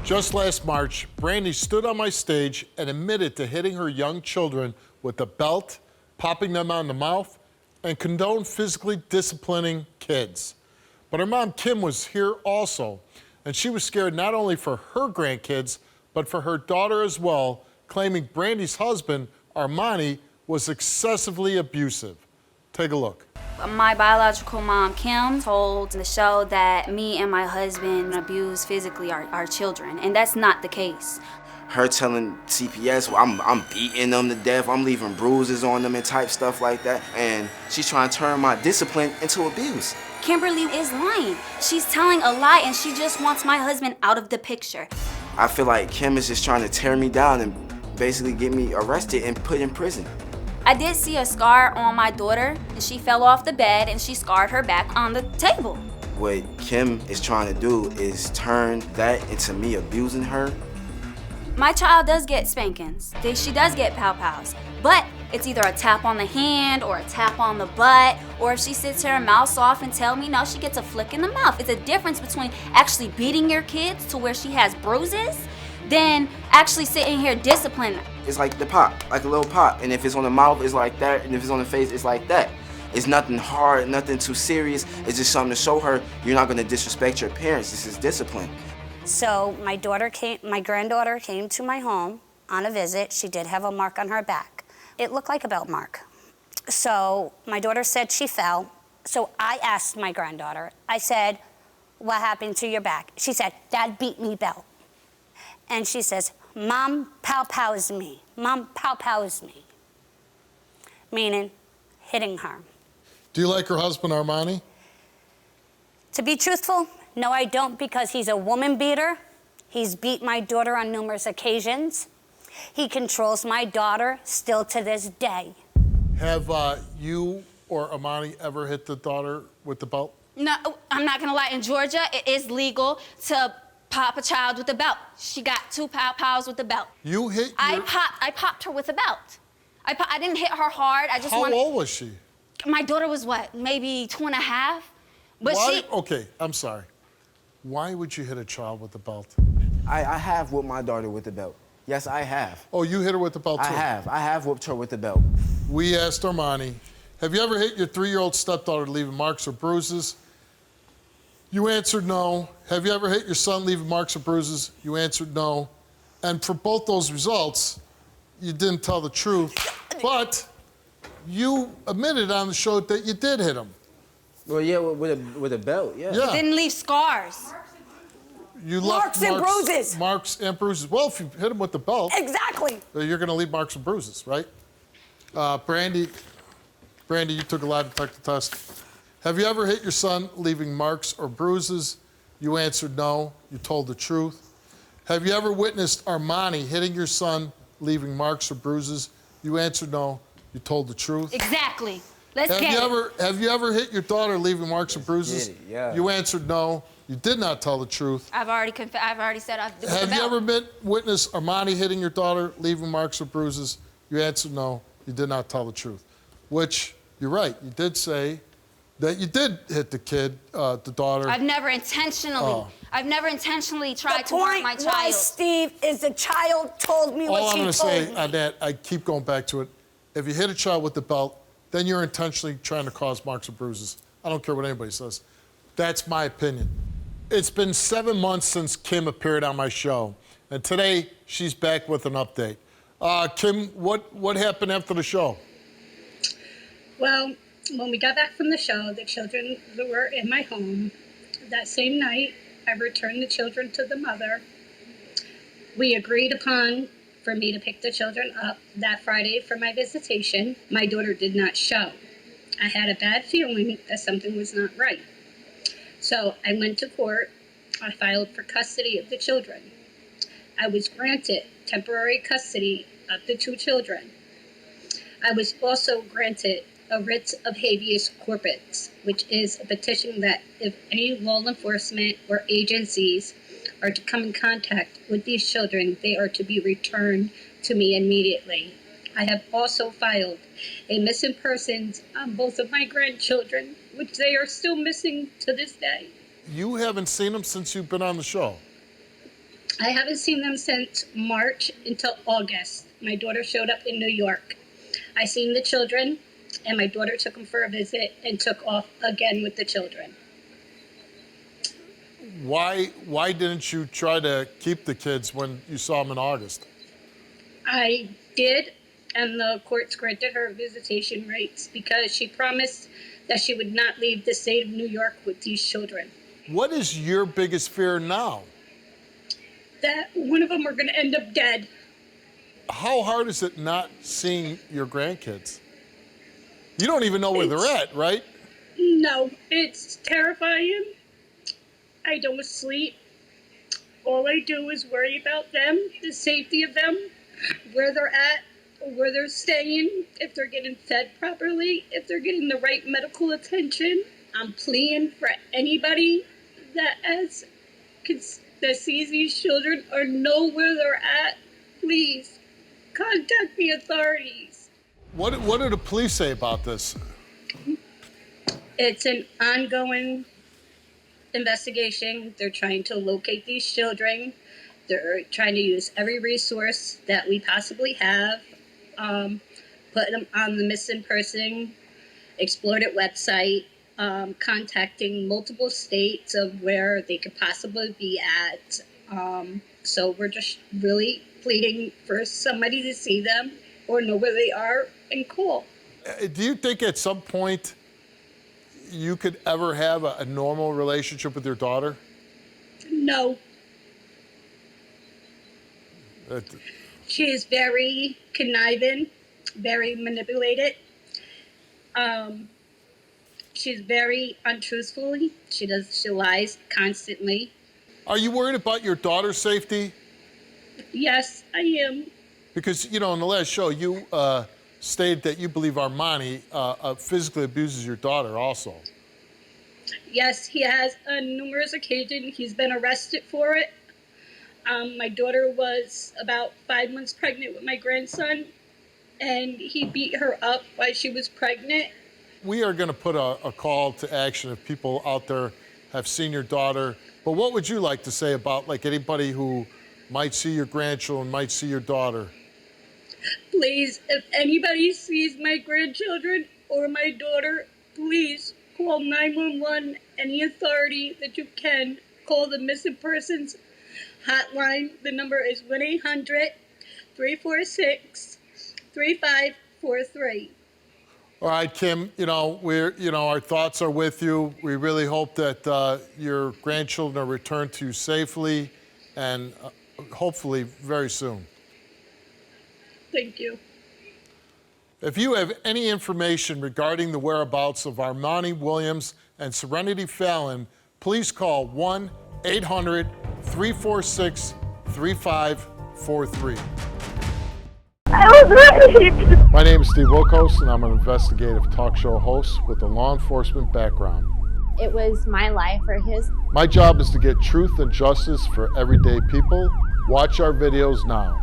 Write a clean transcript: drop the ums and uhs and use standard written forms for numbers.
Just last March, Brandy stood on my stage and admitted to hitting her young children with a belt, popping them on the mouth, and condoned physically disciplining kids. But her mom, Kim, was here also, and she was scared not only for her grandkids, but for her daughter as well, claiming Brandy's husband, Armani, was excessively abusive. Take a look. My biological mom, Kim, told the show that me and my husband abuse physically our children, and that's not the case. Her telling CPS, well, I'm beating them to death, I'm leaving bruises on them and type stuff like that, and she's trying to turn my discipline into abuse. Kimberly is lying. She's telling a lie, and she just wants my husband out of the picture. I feel like Kim is just trying to tear me down and basically get me arrested and put in prison. I did see a scar on my daughter, and she fell off the bed and she scarred her back on the table. What Kim is trying to do is turn that into me abusing her. My child does get spankings. She does get pow-pows, but it's either a tap on the hand or a tap on the butt, or if she sits her mouth off and tell me no, she gets a flick in the mouth. It's a difference between actually beating your kids to where she has bruises than actually sitting here disciplining. It's like the pop, like a little pop, and if it's on the mouth, it's like that, and if it's on the face, it's like that. It's nothing hard, nothing too serious. It's just something to show her you're not gonna disrespect your parents. This is discipline. So my granddaughter came to my home on a visit. She did have a mark on her back. It looked like a belt mark. So my daughter said she fell. So I asked my granddaughter, I said, what happened to your back? She said, Dad beat me belt. And she says, Mom pow-pows me. Mom pow-pows me. Meaning hitting her. Do you like her husband, Armani? To be truthful, no, I don't, because he's a woman beater. He's beat my daughter on numerous occasions. He controls my daughter still to this day. Have you or Armani ever hit the daughter with the belt? No, I'm not gonna lie. In Georgia, it is legal to pop a child with a belt. She got 2 pow-pows with the belt. You hit I popped her with a belt. I didn't hit her hard. How old was she? My daughter was what, maybe 2.5? But Why? Okay, I'm sorry. Why would you hit a child with a belt? I have whooped my daughter with the belt. Yes, I have. Oh, you hit her with the belt too? I have whooped her with the belt. We asked Armani, have you ever hit your 3-year-old stepdaughter leaving marks or bruises? You answered no. Have you ever hit your son leaving marks or bruises? You answered no. And for both those results, you didn't tell the truth, but you admitted on the show that you did hit him. Well, yeah, with a belt, yeah. Yeah. didn't leave scars. You Marks and bruises. Marks and bruises. Well, if you hit him with the belt, Exactly. you're going to leave marks and bruises, right? Brandy, you took a lie detector test. Have you ever hit your son leaving marks or bruises? You answered no. You told the truth. Have you ever witnessed Armani hitting your son leaving marks or bruises? You answered no. You told the truth. Exactly. Let's Have get you it. ever have you ever hit your daughter leaving marks or bruises? Get it, yeah. You answered no. You did not tell the truth. I've already said I did. Have you ever witnessed Armani hitting your daughter leaving marks or bruises? You answered no. You did not tell the truth. Which, you're right, you did say that you did hit the kid, the daughter. I've never intentionally tried to hurt my The point child. was, Steve, is the child told me what All I'm she going to told say me. on that, I keep going back to it. If you hit a child with the belt, then you're intentionally trying to cause marks or bruises. I don't care what anybody says. That's my opinion. It's been 7 months since Kim appeared on my show, and today she's back with an update. Kim, what happened after the show? Well, when we got back from the show, the children were in my home. That same night, I returned the children to the mother. We agreed upon for me to pick the children up that Friday for my visitation. My daughter did not show. I had a bad feeling that something was not right. So I went to court. I filed for custody of the children. I was granted temporary custody of the 2 children. I was also granted a writ of habeas corpus, which is a petition that if any law enforcement or agencies are to come in contact with these children, they are to be returned to me immediately. I have also filed a missing persons on both of my grandchildren, which they are still missing to this day. You haven't seen them since you've been on the show. I haven't seen them since March until August. My daughter showed up in New York. I seen the children, and my daughter took them for a visit and took off again with the children. Why didn't you try to keep the kids when you saw them in August? I did, and the courts granted her visitation rights because she promised that she would not leave the state of New York with these children. What is your biggest fear now? That one of them are going to end up dead. How hard is it not seeing your grandkids? You don't even know where they're at, right? No, it's terrifying. I don't sleep. All I do is worry about them, the safety of them, where they're at, where they're staying, if they're getting fed properly, if they're getting the right medical attention. I'm pleading for anybody that sees these children or know where they're at, please contact the authorities. What do the police say about this? It's an ongoing investigation. They're trying to locate these children. They're trying to use every resource that we possibly have. Put them on the missing person exploited website, contacting multiple states of where they could possibly be at. So we're just really pleading for somebody to see them or know where they are and call. Do you think at some point you could ever have a normal relationship with your daughter? No. Uh, She is very conniving, very manipulated. She's very untruthful. She lies constantly. Are you worried about your daughter's safety? Yes, I am. Because, in the last show, you stated that you believe Armani physically abuses your daughter also. Yes, he has on numerous occasions. He's been arrested for it. My daughter was about 5 months pregnant with my grandson, and he beat her up while she was pregnant. We are going to put a call to action if people out there have seen your daughter. But what would you like to say about anybody who might see your grandchildren, might see your daughter? Please, if anybody sees my grandchildren or my daughter, please call 911, any authority that you can. Call the missing persons hotline. The number is 1-800-346-3543. All right, Kim, our thoughts are with you. We really hope that your grandchildren are returned to you safely and hopefully very soon. Thank you. If you have any information regarding the whereabouts of Armani Williams and Serenity Fallon, please call 1-800-346-3543. I was raped. My name is Steve Wilkos, and I'm an investigative talk show host with a law enforcement background. It was my life or his. My job is to get truth and justice for everyday people. Watch our videos now.